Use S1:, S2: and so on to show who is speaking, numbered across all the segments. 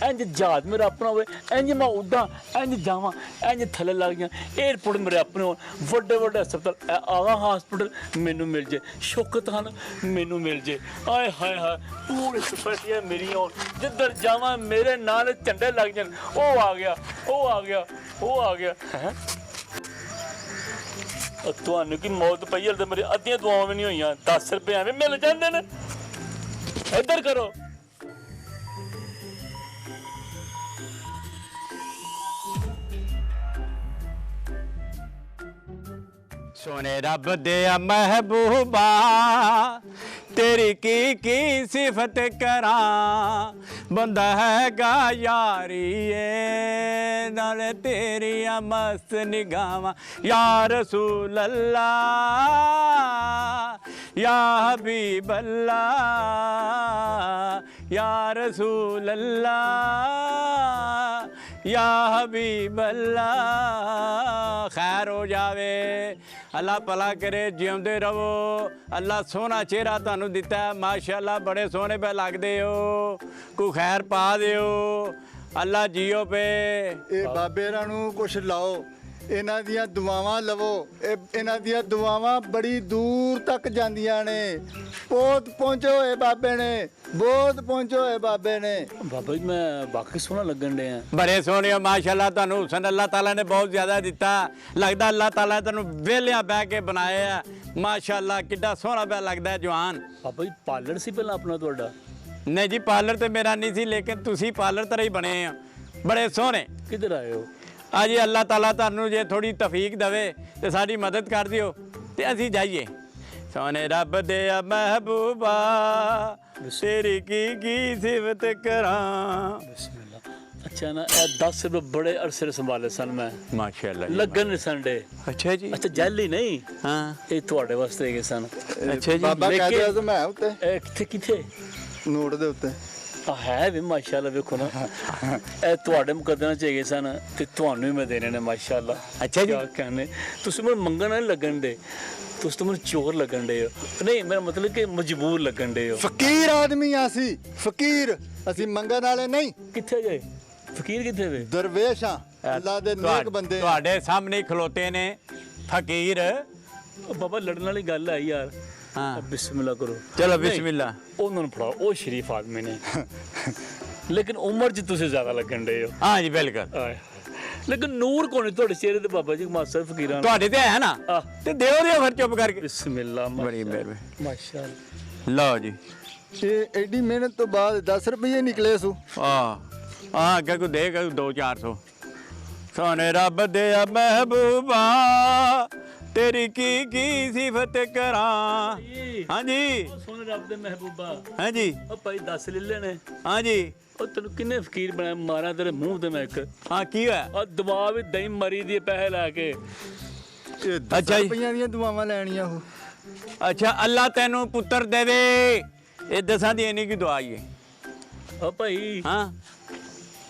S1: इंज जहाज मेरा अपना हो, इंज मैं उड़ा, इंज जावां, इंज थले लग जां, एयरपोर्ट मेरे अपने हो, वड्डे वड्डे हस्पताल आगा हॉस्पिटल मैनू मिल जाए, शौकत खान मैनू मिल जाए, आए हाय हाय पूरी सुपरटियां मेरी हो, जिधर जावां मेरे नाल झंडे लग जान, वो आ गया वो आ गया वो आ गया है। ਤੁਹਾਨੂੰ ਕੀ ਮੌਤ ਪਈ ਹਲ ਤੇ ਮੇਰੀ ਅੱਧੀਆਂ ਦੁਆਵਾਂ ਵੀ ਨਹੀਂ ਹੋਈਆਂ, 10 ਰੁਪਏ ਐਵੇਂ ਮਿਲ ਜਾਂਦੇ ਨੇ। ਇੱਧਰ ਕਰੋ।
S2: सोने रब दे महबूबा तेरी की सिफत करा, बंदा हैगा यारी नाले तेरी मस्त निगावा, या रसूल अल्लाह या हबीब अल्लाह या रसूल अल्लाह या हबीब अल्लाह। खैर हो जावे, अल्लाह भला करे, जिउंदे रहो, अल्लाह सोहना चेहरा तुहानू दिता है, माशाअल्लाह बड़े सोहने पे लगदे हो, कोई खैर पा दिओ, अल्लाह जियो पे।
S3: ਇਹ ਬਾਬੇ ਨੂੰ ਕੁਛ ਲਾਓ, ਇਹਨਾਂ ਦੀਆਂ ਦੁਆਵਾਂ ਲਵੋ, ਇਹਨਾਂ ਦੀਆਂ ਦੁਆਵਾਂ ਬੜੀ ਦੂਰ ਤੱਕ ਜਾਂਦੀਆਂ ਨੇ। ਬਹੁਤ ਪਹੁੰਚੇ ਹੋਏ ਬਾਬੇ ਨੇ, ਬਹੁਤ ਪਹੁੰਚੇ ਹੋਏ ਬਾਬੇ ਨੇ।
S1: ਬਾਬਾ ਜੀ ਮੈਂ ਵਾਕਈ ਸੋਹਣਾ ਲੱਗਣ ਡਿਆ।
S2: बड़े सोहने हो माशाअल्लाह, तुहानू हुसन अल्लाह ताला ने बहुत ज़्यादा दिता, लगदा अल्लाह ताला ने तुहानू वेलियां बह के बनाया माशाअल्लाह, किड्डा सोहना पिया लगदा है जवान।
S1: ਬਾਬਾ ਜੀ ਪਾਰਲਰ ਸੀ ਪਹਿਲਾਂ ਆਪਣਾ ਤੁਹਾਡਾ?
S2: नहीं जी पार्लर तो मेरा नहीं सी, लेकिन तुसी पार्लर तरह ही बने हो, बड़े सोहने।
S1: ਕਿੱਧਰ ਆਏ ਹੋ?
S2: आज अल्लाह ताला तुहानू जे थोड़ी तफीक दवे तो साडी मदद कर दिओ ते असीं जाइए। सोने रब दे महबूबा तेरी की सिफत करां।
S1: ਬਿਸਮਿਲ੍ਲਾ। ਅੱਛਾ ਨਾ ਇਹ 10 ਰੁਪਏ ਬੜੇ ਅਰਸੇ ਸੰਭਾਲੇ ਸਨ ਮੈਂ,
S2: माशाअल्लाह
S1: ਲੱਗਣ ਨਹੀਂ ਸੰਡੇ।
S2: अच्छा जी।
S1: ਅੱਛਾ ਜੈਲੀ ਨਹੀਂ,
S2: हाँ
S1: ਇਹ ਤੁਹਾਡੇ ਵਾਸਤੇ ਹੈਗੇ ਸਨ।
S2: अच्छा जी।
S3: ਬਾਬਾ
S1: ਲੇਕਿਨ-
S3: ਕਹਿੰਦੇ ਆ ਮੈਂ ਉੱਤੇ
S1: ਇਹ ਕਿੱਥੇ ਕਿੱਥੇ
S3: ਨੋਟ ਦੇ ਉੱਤੇ
S1: ਆ ਹੈ ਵੀ ਮਾਸ਼ਾਅੱਲਾ, ਵੇਖੋ ਨਾ ਇਹ ਤੁਹਾਡੇ ਮੁਕੱਦਰਾਂ ਚ ਹੈਗੇ ਸਨ ਤੇ ਤੁਹਾਨੂੰ ਹੀ ਮੈਂ ਦੇਣੇ ਨੇ ਮਾਸ਼ਾਅੱਲਾ।
S2: अच्छा जी।
S1: ਕਿਆ ਕਹਿੰਦੇ ਤੁਸੀਂ ਮੈਨੂੰ ਮੰਗਣ ਨਹੀਂ ਲੱਗਣ ਦੇ, ਤੁਸੀਂ ਤਾਂ ਮੈਨੂੰ ਚੋਰ ਲੱਗਣ ਦੇ ਹੋ। ਨਹੀਂ ਮੇਰਾ ਮਤਲਬ ਕਿ ਮਜਬੂਰ ਲੱਗਣ ਦੇ ਹੋ।
S3: ਫਕੀਰ ਆਦਮੀ ਆ ਅਸੀਂ, ਫਕੀਰ ਅਸੀਂ ਮੰਗਣ ਵਾਲੇ ਨਹੀਂ।
S1: ਕਿੱਥੇ ਗਏ ਫਕੀਰ, ਕਿੱਥੇ ਵੇ?
S3: ਦਰਵੇਸ਼ ਆ, ਅੱਲਾ ਦੇ ਨੇਕ ਬੰਦੇ ਆ।
S2: ਤੁਹਾਡੇ ਸਾਹਮਣੇ ਖਲੋਤੇ ਨੇ ਫਕੀਰ।
S1: ਬਾਬਾ ਲੜਨ ਵਾਲੀ ਗੱਲ ਹੈ ਯਾਰ।
S2: हाँ
S1: ਬਿਸਮਿਲ੍ਲਾ ਕਰੋ।
S2: चलो
S1: ਨਹੀਂ,
S2: बिस्मिल्लाह।
S1: ਉਹਨਾਂ ਨੂੰ ਫੜਾਓ, ਉਹ ਸ਼ਰੀਫ ਆਦਮੀ ਨੇ ਲੇਕਿਨ ਉਮਰ 'ਚ ਤੁਸੀਂ ਜ਼ਿਆਦਾ ਲੱਗਣ ਦੇ ਹੋ।
S2: हाँ जी बिल्कुल।
S1: ਆਏ ਲੇਕਿਨ ਨੂਰ ਕੋਣੀ ਤੁਹਾਡੇ ਚਿਹਰੇ ਤੇ ਬਾਬਾ ਜੀ ਮਾਸਾ ਫਕੀਰਾਂ।
S2: ਤੁਹਾਡੇ ਤੇ ਹੈ ਨਾ
S1: ਆਹ।
S2: ਤੇ ਦਿਓ ਦਿਓ ਫਿਰ ਚੁੱਪ ਕਰਕੇ।
S1: ਬਿਸਮਿਲ੍ਲਾ
S2: ਬੜੀ ਮਿਹਰਬਾਨੀ।
S1: ਮਾਸ਼ਾਅੱਲਾ।
S2: ਲਓ ਜੀ।
S3: ਇਹ ਐਡੀ ਮਿਹਨਤ ਤੋਂ ਬਾਅਦ 10 ਰੁਪਏ ਨਿਕਲੇ ਸੂ।
S2: ਆ ਅੱਗੇ ਕੋ ਦੇ 200-400। ਸੋਨੇ ਰੱਬ ਦੇ ਮਹਿਬੂਬਾ तेरी की सिफत करा। हाँ जी।
S1: सोने रब दे महबूबा।
S2: हाँ जी।
S1: ओ भाई 10 ले लेने।
S2: हाँ जी।
S1: ओ तेन किन्ने फकीर बनाया, मारा तेरे मुंह ते मैं एक।
S2: हाँ की है?
S1: और दबा भी दई मरी दी पैसे लाके।
S3: ਇਹ 10
S2: ਅੱਛਾ ਜੀ।
S3: ਰੁਪਈਆਂ ਦੀਆਂ ਦੁਆਵਾਂ ਲੈਣੀਆਂ ਉਹ।
S2: अच्छा अल्लाह तेनू पुत्र देवे, ये दसा दी इन्हीं की दुआ ही है।
S1: ओ भाई
S2: हाँ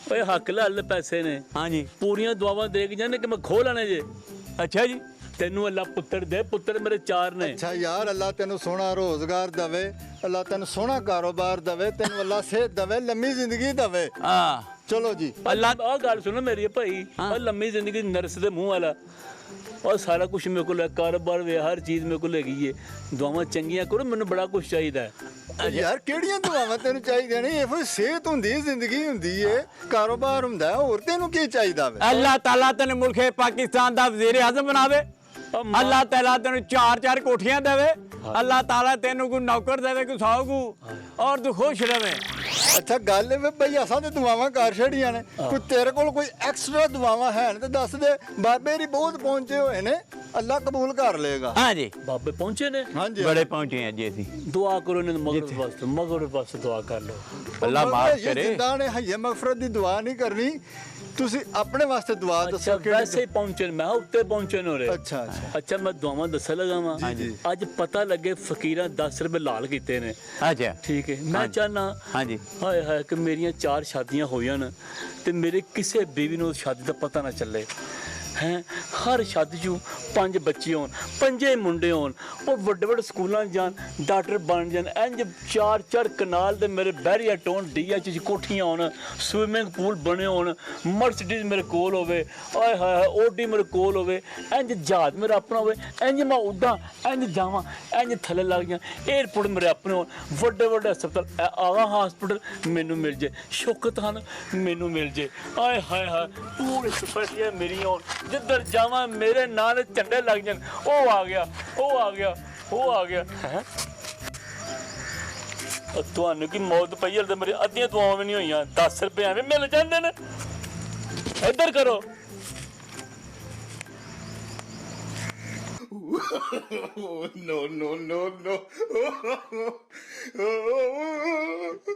S1: ओए हक ला ले पैसे ने।
S2: हाँ जी।
S1: पूरियां दुआवां दे के जाने कि मैं खो लाने जे।
S2: अच्छा जी।
S1: तेनू अल्लाह पुत्र दे, पुत्र मेरे 4 ने।
S3: ਅੱਛਾ ਯਾਰ, ਅੱਲਾ ਤੈਨੂੰ ਸੋਹਣਾ ਰੋਜ਼ਗਾਰ ਦਵੇ, ਅੱਲਾ ਤੈਨੂੰ ਸੋਹਣਾ ਕਾਰੋਬਾਰ ਦਵੇ, ਤੈਨੂੰ ਅੱਲਾ ਸਿਹਤ ਦਵੇ, ਲੰਮੀ ਜ਼ਿੰਦਗੀ ਦਵੇ।
S2: हाँ
S3: ਚਲੋ ਜੀ।
S1: अल्लाह आ गल सुनो मेरी भाई।
S2: हाँ।
S1: और लम्मी जिंदगी नर्स दे मुंह वाला और सारा कुछ मेरे को कारोबार वे हर चीज़ मेरे को लगी है। दुआवां चंगियां करो, मैनू बड़ा कुछ चाहिए।
S3: ਯਾਰ ਕਿਹੜੀਆਂ ਦੁਆਵਾਂ ਤੈਨੂੰ ਚਾਹੀਦੀਆਂ ਨੇ? ਇਹੋ ਸਿਹਤ ਹੁੰਦੀ, ਜ਼ਿੰਦਗੀ ਹੁੰਦੀ ਏ, ਕਾਰੋਬਾਰ ਹੁੰਦਾ, ਹੋਰ ਤੈਨੂੰ ਕੀ ਚਾਹੀਦਾ ਵੇ?
S2: अल्लाह ताला तेन मुल्क पाकिस्तान का वजीर आजम बनावे, अल्लाह ताला तेन 4-4 कोठियां देवे, अल्लाह ताला तेन कोई नौकर देवे, कोई 100 को, और तू खुश रहे।
S3: ਅੱਛਾ ਗੱਲ ਵੇ ਬਈ, ਅਸਾਂ ਤੇ ਦੁਆਵਾਂ ਕਰ ਛੜੀਆਂ ਨੇ, ਕੋਈ ਤੇਰੇ ਕੋਲ ਕੋਈ ਐਕਸਟਰਾ ਦੁਆਵਾਂ ਹੈ ਤੇ ਦੱਸ ਦੇ। ਬਾਬੇ ਵੀ ਬਹੁਤ ਪਹੁੰਚੇ ਹੋਏ ਨੇ, ਅੱਲਾ ਕਬੂਲ ਕਰ ਲੇਗਾ।
S2: हाँ जी।
S1: बाबे पहुंचे ने।
S3: ਹਾਂਜੀ
S2: बड़े पहुंचे हैं जी असी।
S1: दुआ करो इन्हें मगरब वास्ते, मगरब वास्ते दुआ कर लो।
S2: अल्लाह माफ करे।
S3: ਜਿੰਦਾਂ ਨੇ ਹയ്യ ਮਗਫਰਤ ਦੀ ਦੁਆ ਨਹੀਂ ਕਰਨੀ, ਤੁਸੀਂ ਆਪਣੇ ਵਾਸਤੇ ਦੁਆ
S1: अच्छा
S3: ਦੱਸੋ
S1: वैसे
S3: ਕਿਹੜੀ।
S1: ही पहुंचे मैं उत्ते पहुंचे ने।
S3: ਅੱਛਾ ਅੱਛਾ।
S1: अच्छा मैं दुआवां दस लगा वा।
S3: जी।
S1: अज पता लगे फकीरां 10 रुपए लाल कीते ने।
S2: अच्छा।
S1: ठीक है, मैं चाहना
S2: हाँ जी।
S1: हाय हाय कि मेरियां 4 शादियां होईयां न ते मेरे किसी बीवी नूं शादी दा पता ना चले। ਹੈ ਹਰ ਛੱਤ 'ਚੋਂ 5 ਬੱਚੇ ਹੋਣ 5 ਮੁੰਡੇ ਹੋਣ ਉਹ ਵੱਡੇ ਵੱਡੇ ਸਕੂਲਾਂ 'ਚ ਜਾਣ ਡਾਕਟਰ ਬਣ ਜਾਣ ਇੰਜ 4 ਕਨਾਲ ਦੇ ਮੇਰੇ ਬੈਰੀਆ ਟੋਨ DH 'ਚ ਕੋਠੀਆਂ ਹੋਣ ਸਵਿਮਿੰਗ ਪੂਲ ਬਣੇ ਹੋਣ ਮਰਸੀਡੀਜ਼ ਮੇਰੇ ਕੋਲ ਹੋਵੇ ਆਏ ਹਾਏ ਓਡੀ ਮੇਰੇ ਕੋਲ ਹੋਵੇ ਇੰਜ ਜਹਾਜ਼ ਮੇਰਾ ਆਪਣਾ ਹੋਵੇ ਇੰਜ ਮੈਂ ਉੱਦਾਂ ਇੰਜ ਜਾਵਾਂ ਇੰਜ ਥੱਲੇ ਲੱਗ ਜਾਂ ਏਅਰਪੋਰਟ ਮੇਰੇ ਆਪਣੇ ਹੋਣ ਵੱਡੇ ਵੱਡੇ ਹਸਪਤਾਲ ਆਗਾ ਹਸਪੀਟਲ ਮੈਨੂੰ ਮਿਲ ਜੇ ਸ਼ੌਕਤ ਹਨ ਮੈਨੂੰ ਮਿਲ ਜੇ ਆਏ ਹਾਏ ਹਾਏ ਪੂਰੇ ਸਪੈਸ਼ਲੀਆਂ ਮੇਰੀਆਂ ਹੋਣ ਜਿੱਧਰ ਜਾਵਾਂ ਮੇਰੇ ਨਾਂ ਦੇ ਝੰਡੇ ਲੱਗ ਜਾਣ ਉਹ ਆ ਗਿਆ ਉਹ ਆ ਗਿਆ ਉਹ ਆ ਗਿਆ ਹੈਂ ਤੁਹਾਨੂੰ ਕੀ ਮੌਤ ਪਈ ਹਲ ਤੇ ਮੇਰੀ ਅੱਧੀਆਂ ਦੁਆਵਾਂ ਵੀ ਨਹੀਂ ਹੋਈਆਂ 10 ਰੁਪਏ ਐਵੇਂ ਮਿਲ ਜਾਂਦੇ ਨੇ ਇੱਧਰ ਕਰੋ
S4: no, no, no, no.